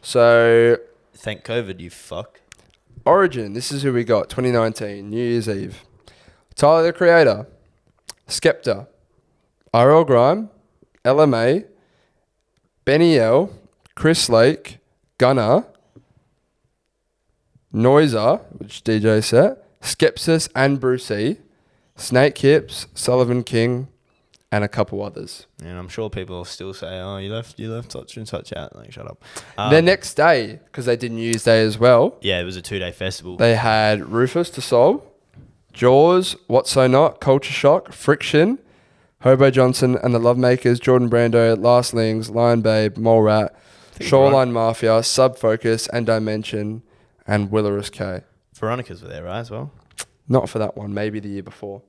So thank COVID, you fuck. Origin, this is who we got, 2019, New Year's Eve. Tyler, the Creator, Skepta, RL Grime, LMA, Benny L, Chris Lake, Gunner, Noiser, which DJ set, Skepsis and Brucey, Snake Hips, Sullivan King, and a couple others. And I'm sure people will still say, "Oh, you left such and such out." Like, shut up. The next day, because they did New Year's Day as well. Yeah, it was a 2-day festival. They had Rufus to Soul, Jaws, What's So Not, Culture Shock, Friction, Hobo Johnson and the Lovemakers, Jordan Brando, Last Lings, Lion Babe, Mole Rat, Shoreline Mafia, Subfocus and Dimension, and Willerus K. Veronica's were there, right, as well? Not for that one, maybe the year before.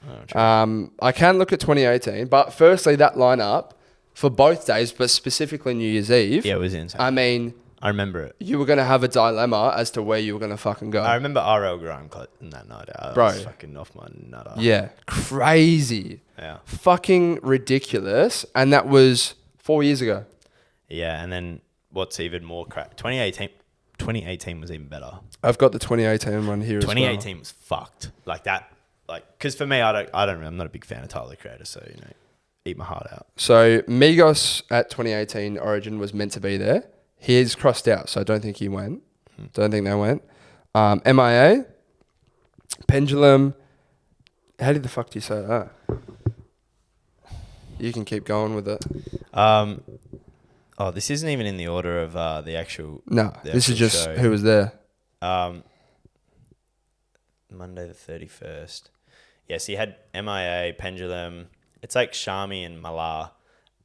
Oh, true. I can look at 2018, but firstly, that lineup for both days, but specifically New Year's Eve. Yeah, it was insane. I mean, I remember it. You were going to have a dilemma as to where you were going to fucking go. I remember RL Grime cutting that night out. Bro. I was fucking off my nutter. Yeah, crazy. Yeah. Fucking ridiculous. And that was 4 years ago. Yeah, and then what's even more crap, 2018 was even better. I've got the 2018 one here as well. 2018 was fucked. Like that, because for me, I'm not a big fan of Tyler, the Creator, so, eat my heart out. So Migos at 2018 Origin was meant to be there. He is crossed out, so I don't think he went. Don't think they went. MIA, Pendulum. How the fuck do you say that? You can keep going with it. This isn't even in the order of the actual. No, this is just show. who was there. Monday the 31st. Yes, he had MIA, Pendulum. It's like Shami and Malar,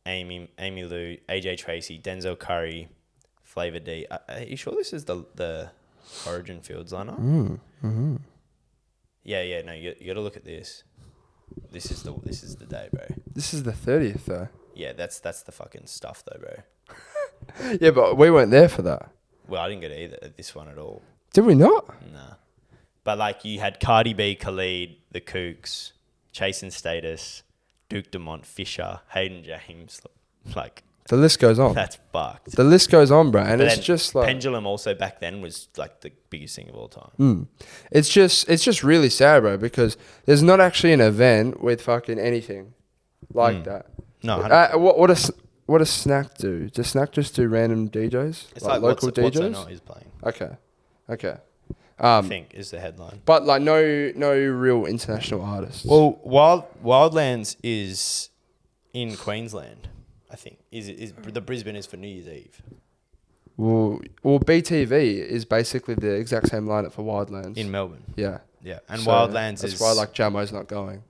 Amy Lou, AJ Tracy, Denzel Curry, Flavor D. Are you sure this is the Origin Fields lineup? Mm-hmm. Yeah. No, you got to look at this. This is the day, bro. This is the 30th, though. Yeah, that's the fucking stuff, though, bro. Yeah, but we weren't there for that. Well, I didn't get either this one at all. Did we not? Nah. But you had Cardi B, Khalid, The Kooks, Chase and Status, Duke Dumont, Fisher, Hayden James. The list goes on. That's fucked. The list goes on, bro. And it's just like Pendulum also back then was the biggest thing of all time. It's just really sad, bro, because there's not actually an event with fucking anything like that. No. What does Snack do? Does Snack just do random DJs? It's local DJs? What's So Not is playing. Okay. I think is the headline. But no real international artists. Well, Wildlands is in Queensland. I think is the Brisbane is for New Year's Eve. Well, BTV is basically the exact same lineup for Wildlands In Melbourne. Yeah. Yeah. And So Wildlands that's is why Jamo's not going.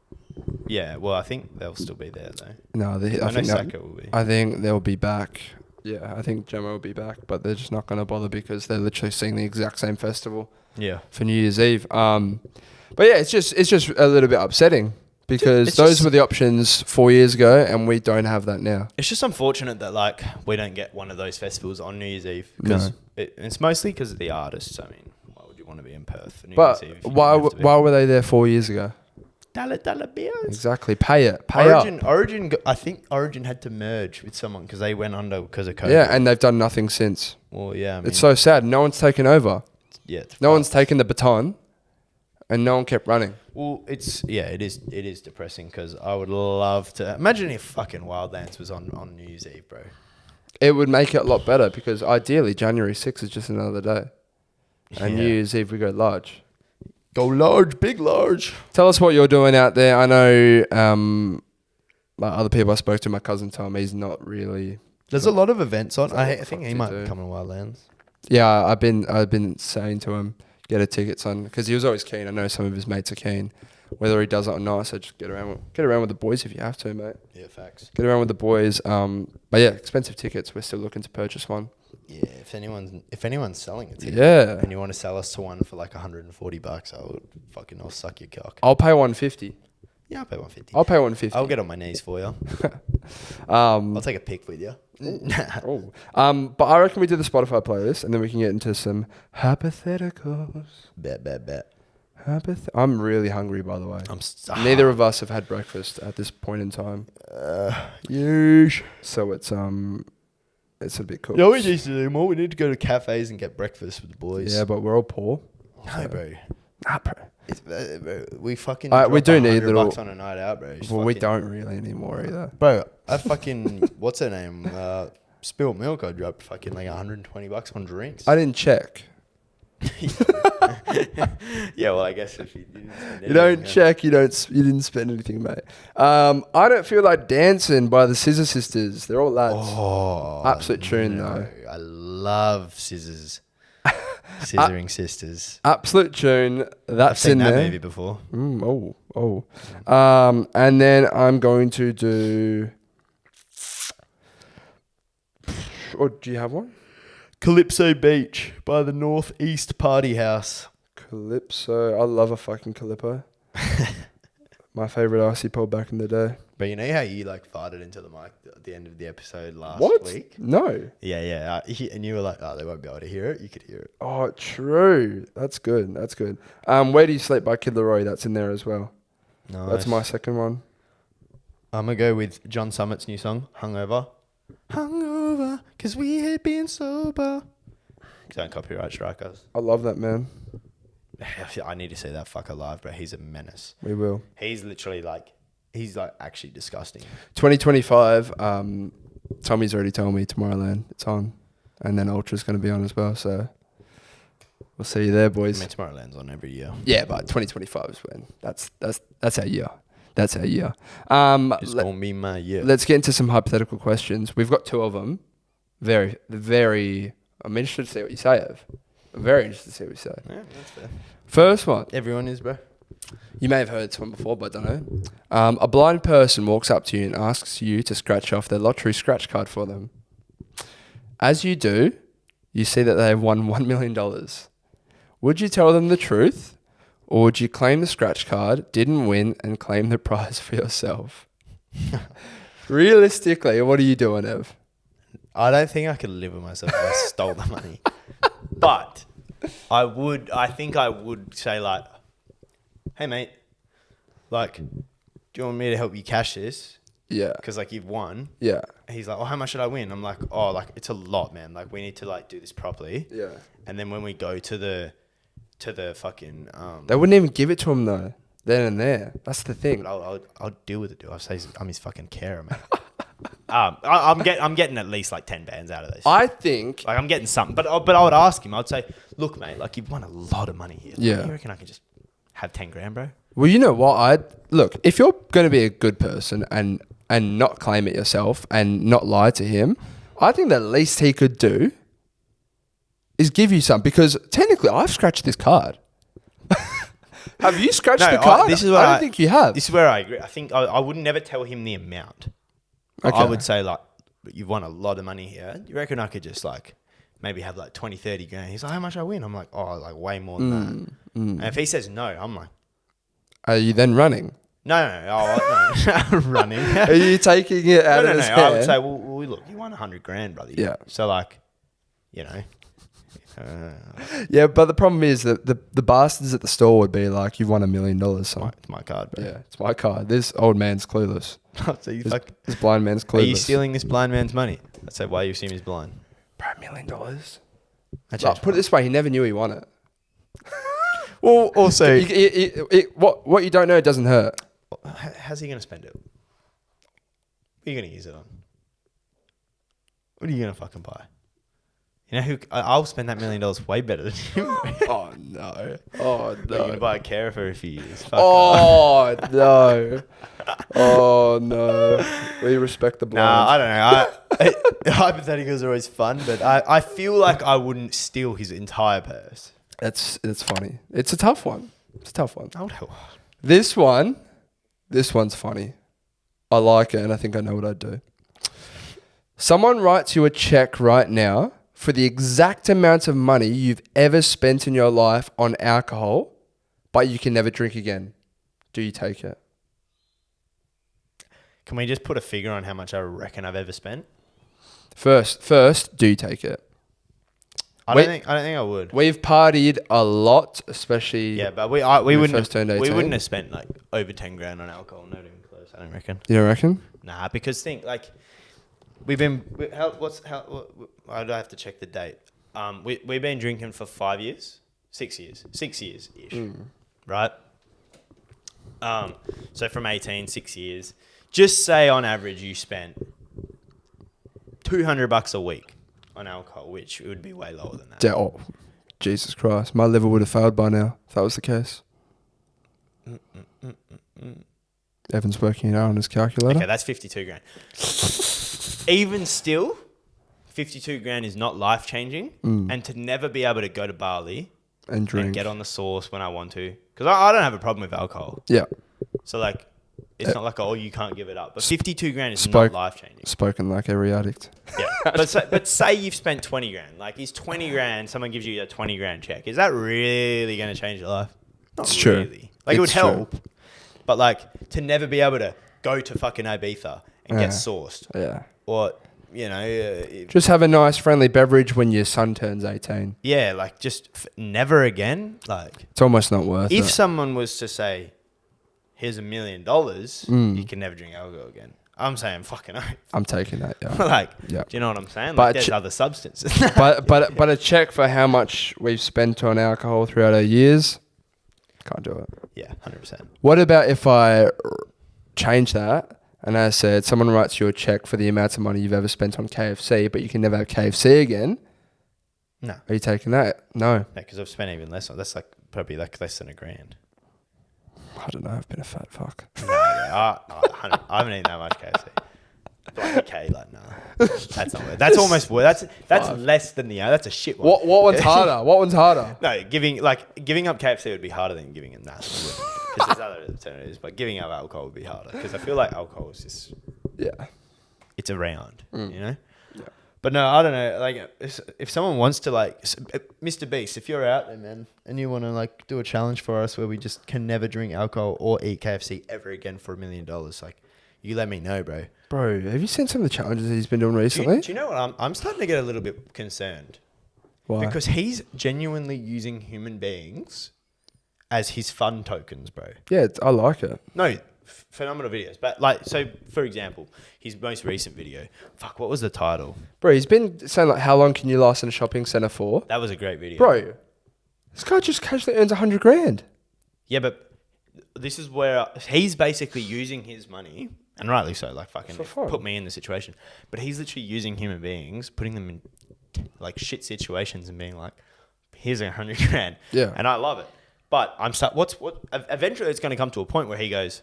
Yeah, well I think they'll still be there though. No, I know Saka will be. I think they'll be back. Yeah, I think Jamo will be back, but they're just not going to bother because they're literally seeing the exact same festival. Yeah. For New Year's Eve. But yeah, it's just a little bit upsetting because those were the options 4 years ago and we don't have that now. It's just unfortunate that we don't get one of those festivals on New Year's Eve because it's mostly because of the artists. I mean, why would you want to be in Perth for New Year's Eve? But why were they there 4 years ago? Dollar bills. Exactly. Pay it. Pay up. I think Origin had to merge with someone because they went under because of COVID. Yeah, and they've done nothing since. Well, yeah. I mean, It's so sad. No one's taken over. Yeah. No one's taken the baton, and no one kept running. Well, it is depressing because I would love to imagine if fucking Wildlands was on New Year's Eve, bro. It would make it a lot better because ideally January 6th is just another day, and New Year's Eve we go large. Go large, big large. Tell us what you're doing out there. I know, like other people I spoke to, my cousin told me he's not really. There's a lot of events on. I What think the he fuck might do you come to Wildlands. Yeah, I've been saying to him, get a ticket, son, because he was always keen. I know some of his mates are keen, whether he does it or not. So just get around with the boys if you have to, mate. Yeah, facts. Get around with the boys. But yeah, expensive tickets. We're still looking to purchase one. Yeah, if anyone's selling a ticket, Yeah, and you want to sell us to one for like $140, I'll suck your cock. I'll pay 150. Yeah, I'll pay 150. I'll pay 150. I'll get on my knees for you. I'll take a pic with you. But I reckon we do the Spotify playlist and then we can get into some hypotheticals. Bet. I'm really hungry, by the way. Neither Neither of us have had breakfast at this point in time. Yeesh. So it's a bit cool. You know what we need to do more? We need to go to cafes and get breakfast with the boys. Yeah, but we're all poor. No, bro. Nah, bro. Bro, we fucking We do need little $100 on a night out, bro. Well, we don't really anymore either. Bro, I fucking what's her name? Spilt Milk. I dropped fucking like $120 on drinks. I didn't check. Yeah, well, I guess if you didn't spend You don't check, you didn't spend anything, mate. I Don't Feel Like Dancing by the Scissor Sisters. They're all lads. Oh, Absolute tune though. I love scissors. Scissoring sisters. Absolute tune. That's I've seen in that there. movie before. And then I'm going to do. Or do you have one? Calypso Beach by the Northeast Party House. Calypso. I love a fucking Calippo. My favourite icy pole back in the day. But you know how you like farted into the mic at the end of the episode last week? No. Yeah. And you were like, oh, they won't be able to hear it. You could hear it. Oh, true. That's good. Where Do You Sleep by Kid Laroi? That's in there as well. Nice. That's my second one. I'm going to go with John Summit's new song, Hungover. Hungover, because we hate being sober. Don't copyright strike us. I love that, man. I need to see that fucker live, bro. He's a menace. We will. He's actually disgusting. 2025, Tommy's already told me Tomorrowland. It's on. And then Ultra's going to be on as well, so we'll see you there, boys. I mean, Tomorrowland's on every year. Yeah, but 2025 is when. That's our year. That's our year. It's going to be my year. Let's get into some hypothetical questions. We've got two of them. Very, very... I'm interested to see what you say, Ev. I'm very interested to see what you say. Yeah, that's fair. First one. Everyone is, bro. You may have heard this one before, but I don't know. A blind person walks up to you and asks you to scratch off their lottery scratch card for them. As you do, you see that they have won $1 million. Would you tell them the truth, or would you claim the scratch card, didn't win, and claim the prize for yourself? Realistically, what are you doing, Ev? I don't think I could live with myself if I stole the money. But I think I would say like, hey mate, like, do you want me to help you cash this? Yeah. Because like you've won. Yeah. He's like, oh, how much should I win? I'm like, oh, like it's a lot, man. Like we need to like do this properly. Yeah. And then when we go to the fucking They wouldn't even give it to him though. Then and there. That's the thing. But I'll deal with it, dude. I'll say I'm his fucking carer, man. I'm getting at least like 10 bands out of this. I think like I'm getting something, but I would ask him. I'd say, look, mate, like you've won a lot of money here. Yeah. You reckon I can just have 10 grand, bro? Well, you know what? Look, if you're going to be a good person and not claim it yourself and not lie to him, I think the least he could do is give you some, because technically I've scratched this card. Have you scratched the card? I don't think you have. This is where I agree. I think I would never tell him the amount. Okay. I would say like, you've won a lot of money here. You reckon I could just like maybe have like 20, 30 grand? He's like, how much I win? I'm like, oh, like way more than that. And if he says no, I'm like, are you then running? No, no. Running. Are you taking it out of his hair? I would say, well, look, you won 100 grand, brother. Yeah. So like, you know, Yeah, but the problem is that the bastards at the store would be like, "You've won $1 million, son." It's my card, bro. Yeah, it's my card. This old man's clueless. So you This blind man's clueless. Are you stealing this blind man's money? That's why you assume he's blind. Bro, $1 million. Like, Put it this way: he never knew he won it. Well, also, what you don't know doesn't hurt. how's he going to spend it? What are you going to use it on? What are you going to fucking buy? You know who? I'll spend that $1 million way better than him. Oh no! Oh You're going to no! buy a carer for a few years. Fuck Oh no! Oh no! We respect the blind. Nah, I don't know. Hypotheticals are always fun, but I feel like I wouldn't steal his entire purse. It's funny. It's a tough one. It's a tough one. I would help. This one's funny. I like it, and I think I know what I'd do. Someone writes you a check right now for the exact amount of money you've ever spent in your life on alcohol, but you can never drink again. Do you take it? Can we just put a figure on how much I reckon I've ever spent? First, do you take it? I don't think I would. We've partied a lot, especially. Yeah, but we wouldn't first turned 18. we wouldn't have spent like over 10 grand on alcohol. Not even close. I don't reckon. You don't reckon? Nah, because think like I have to check the date. We've been drinking for 5 years, 6 years ish, right? So from 18, 6 years. Just say on average you spent $200 a week on alcohol, which would be way lower than that. Oh, Jesus Christ. My liver would have failed by now if that was the case. Evan's working it out on his calculator. Okay, that's 52 grand. Even still, 52 grand is not life-changing. And to never be able to go to Bali and drink and get on the sauce when I want to. Because I don't have a problem with alcohol. Yeah. So like, it's not like, oh, you can't give it up. But 52 grand is not life-changing. Spoken like every addict. Yeah. But say you've spent 20 grand. Like, is 20 grand, someone gives you a 20 grand check. Is that really going to change your life? Not It's really. true. Like, it would It's help. true. But like, to never be able to go to fucking Ibiza and get sourced. Yeah. Or, you know... Just have a nice friendly beverage when your son turns 18. yeah, like, just never again. Like... It's almost not worth it. If someone was to say, here's $1 million, you can never drink alcohol again. I'm saying fucking oath. I'm taking that, yeah. Like, Yeah. do you know what I'm saying? But Like, there's other substances. but a check for how much we've spent on alcohol throughout our years, can't do it. Yeah, 100%. What about if I change that and I said someone writes you a check for the amount of money you've ever spent on KFC, but you can never have KFC again? No. Are you taking that? No. Because I've spent even less. That's like probably like less than $1,000. I don't know. I've been a fat fuck. No, yeah, I haven't eaten that much KFC. Like a K, like no, that's not worth. That's almost worth. That's less than the. That's a shit one. What one's harder? What one's harder? No, giving up KFC would be harder than giving it that. Because there's other alternatives, but giving up alcohol would be harder. Because I feel like alcohol is just it's around, you know. Yeah. But no, I don't know. Like, if someone wants to, like, MrBeast, if you're out there, man, and you want to like do a challenge for us where we just can never drink alcohol or eat KFC ever again for $1 million, like, you let me know, bro. Bro, have you seen some of the challenges he's been doing recently? Do you know what? I'm starting to get a little bit concerned. Why? Because he's genuinely using human beings as his fun tokens, bro. Yeah, I like it. No, phenomenal videos. But like, so for example, his most recent video, what was the title? Bro, he's been saying like, how long can you last in a shopping centre for? That was a great video. Bro, this guy just casually earns 100 grand. Yeah, but this is where he's basically using his money, and rightly so, like fucking put me in the situation. But he's literally using human beings, putting them in like shit situations and being like, here's 100 grand. Yeah. And I love it. But eventually it's going to come to a point where he goes,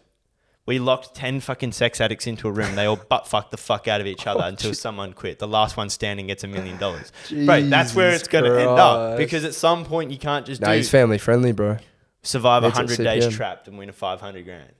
we locked 10 fucking sex addicts into a room. They all butt fuck the fuck out of each other until someone quit. The last one standing gets $1 million. Bro, that's where it's going to end up. Because at some point you can't just he's family friendly, bro. Survive 100 days trapped and win a 500 grand.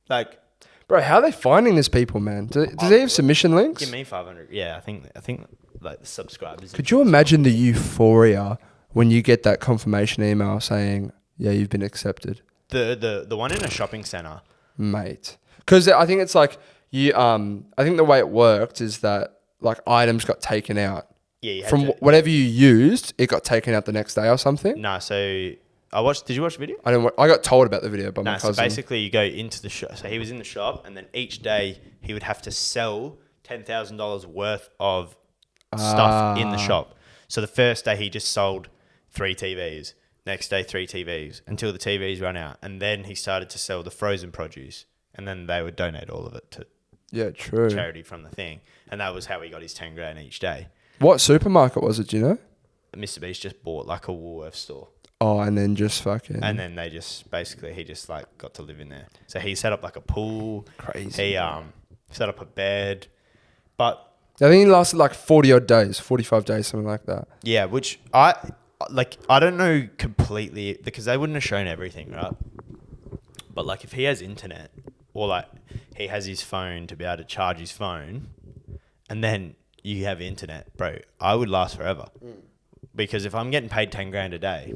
Like, bro, how are they finding this people, man? Does he have submission links? Give me 500. Yeah, I think like the subscribers. Could you imagine the euphoria when you get that confirmation email saying, yeah, you've been accepted? The one in a shopping center, mate. Because I think it's like I think the way it worked is that like items got taken out. from whatever you used, it got taken out the next day or something. No, so I watched. Did you watch the video? I didn't. I got told about the video by my cousin. So basically, you go into the shop. So he was in the shop, and then each day he would have to sell $10,000 worth of stuff in the shop. So the first day he just sold 3 TVs. Next day 3 TVs until the TVs run out, and then he started to sell the frozen produce, and then they would donate all of it to charity from the thing, and that was how he got his 10 grand each day. What supermarket was it? Do you know? MrBeast just bought like a Woolworths store. Oh, and then just fucking. And then they just basically he just like got to live in there. So he set up like a pool. Crazy. He set up a bed, but I think it lasted like 40 odd days, 45 days, something like that. Yeah, which I don't know completely because they wouldn't have shown everything, right? But like if he has internet or like he has his phone to be able to charge his phone, and then you have internet, bro, I would last forever. Because if I'm getting paid 10 grand a day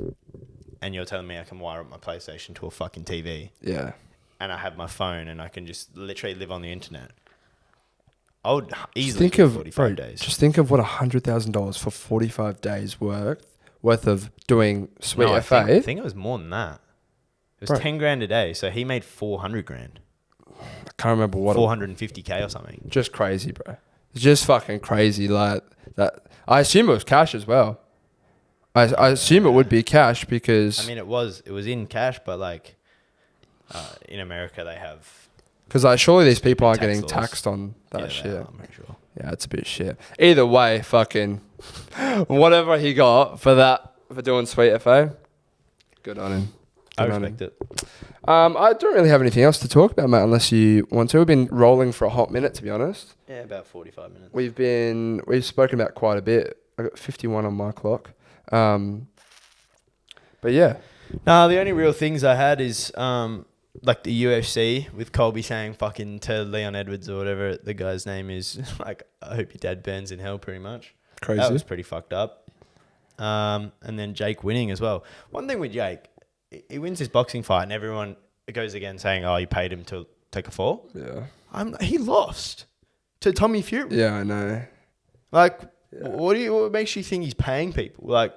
and you're telling me I can wire up my PlayStation to a fucking TV, yeah, and I have my phone and I can just literally live on the internet, I would easily do 45 days. Just think of what $100,000 for 45 days worth of doing Sweet FA. I think it was more than that. It was 10 grand a day, so he made 400 grand. I can't remember what 450K or something. Just crazy, bro. It's just fucking crazy. Like that. I assume it was cash as well. I assume it would be cash because... I mean, it was in cash, but like in America they have... Because like, surely these people aren't getting taxed on that shit. I'm pretty sure. Yeah, it's a bit shit. Either way, fucking... whatever he got for doing Sweet FA, good on him. I respect it. I don't really have anything else to talk about, mate, unless you want to. We've been rolling for a hot minute, to be honest. Yeah, about 45 minutes. We've spoken about quite a bit. I got 51 on my clock. But yeah. No, the only real things I had is like the UFC with Colby saying fucking to Leon Edwards or whatever the guy's name is, like, I hope your dad burns in hell, pretty much. Crazy. That was pretty fucked up. And then Jake winning as well. One thing with Jake, he wins his boxing fight and everyone goes again saying, oh, you paid him to take a fall. Yeah. He lost to Tommy Fury. Yeah, I know. Like, what makes you think he's paying people? Like,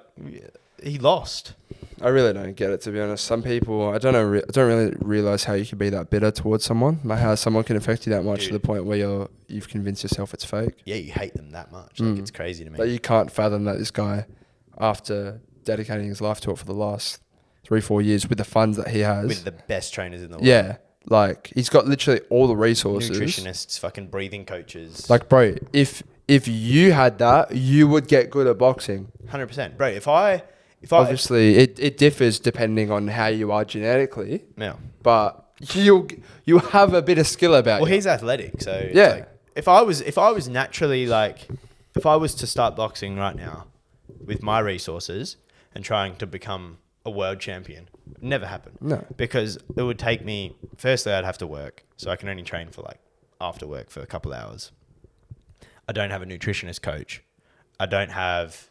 he lost. I really don't get it, to be honest. Some people, I don't really realize how you can be that bitter towards someone. Like how someone can affect you that much to the point where you've convinced yourself it's fake. Yeah, you hate them that much. Like, it's crazy to me. Like you can't fathom that this guy, after dedicating his life to it for the last 3-4 years with the funds that he has. With the best trainers in the world. Yeah. Like he's got literally all the resources. Nutritionists, fucking breathing coaches. Like, bro, if you had that, you would get good at boxing. 100%. Bro, if I obviously it differs depending on how you are genetically. Yeah. But you have a bit of skill about you. Well, he's athletic, so yeah. Like, if I was naturally like, if I was to start boxing right now with my resources and trying to become a world champion, never happen. No. Because it would take me, firstly, I'd have to work. So I can only train for like after work for a couple of hours. I don't have a nutritionist coach. I don't have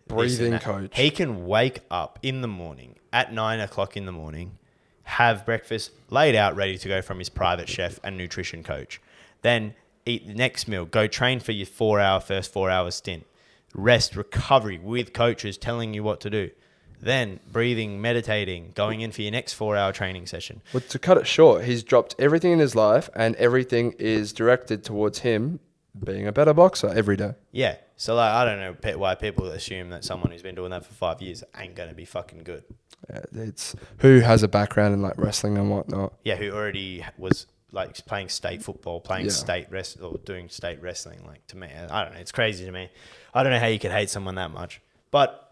breathing coach. He can wake up in the morning at 9 o'clock in the morning, have breakfast laid out, ready to go from his private chef and nutrition coach. Then eat the next meal, go train for your first 4 hour stint, rest, recovery with coaches telling you what to do. Then breathing, meditating, going in for your next 4 hour training session. Well, to cut it short, he's dropped everything in his life and everything is directed towards him being a better boxer every day. Yeah. So like, I don't know why people assume that someone who's been doing that for 5 years ain't going to be fucking good. Yeah, it's who has a background in like wrestling and whatnot. Yeah, who already was like playing state football, playing or doing state wrestling. Like, to me, I don't know. It's crazy to me. I don't know how you could hate someone that much, but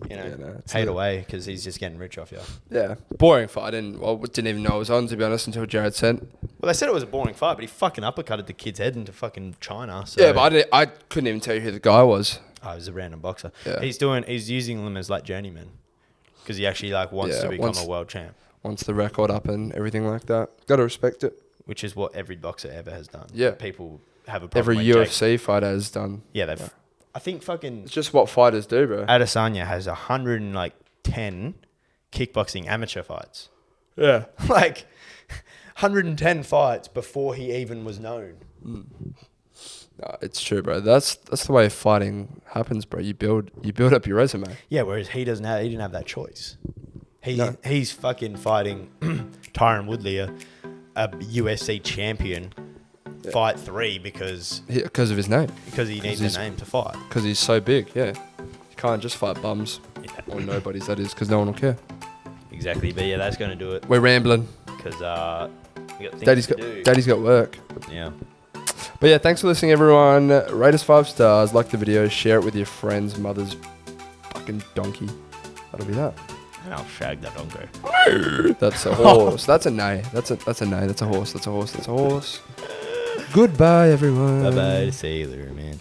you know, hate away because he's just getting rich off you. Yeah, boring fight. I didn't even know it was on, to be honest, until Jared sent. Well, they said it was a boring fight, but he fucking uppercutted the kid's head into fucking China. So. Yeah, but I couldn't even tell you who the guy was. Oh, he was a random boxer. Yeah. He's using them as like journeymen because he actually like wants to become a world champ. Wants the record up and everything like that. Got to respect it. Which is what every boxer ever has done. Yeah, people have a problem. Every UFC fighter has done. Yeah, they've. I think fucking... It's just what fighters do, bro. Adesanya has 110 kickboxing amateur fights. Yeah. Like, 110 fights before he even was known. No, it's true, bro. That's the way fighting happens, bro. You build up your resume. Yeah, whereas he didn't have that choice. No. He's fucking fighting Tyron Woodley, a UFC champion, fight 3 because Because of his name. he needs a name to fight. Because he's so big, yeah. You can't just fight bums or nobodies, that is, because no one will care. Exactly, but yeah, that's going to do it We're rambling. because we got things to do. Daddy's got work. Yeah. But yeah, thanks for listening, everyone. Rate us 5 stars, like the video, share it with your friends, mothers, fucking donkey. That'll be that. And I'll shag that donkey. That's a horse. That's a neigh. That's a neigh. That's a horse. That's a horse. That's a horse. Goodbye, everyone. Bye-bye, sailor man.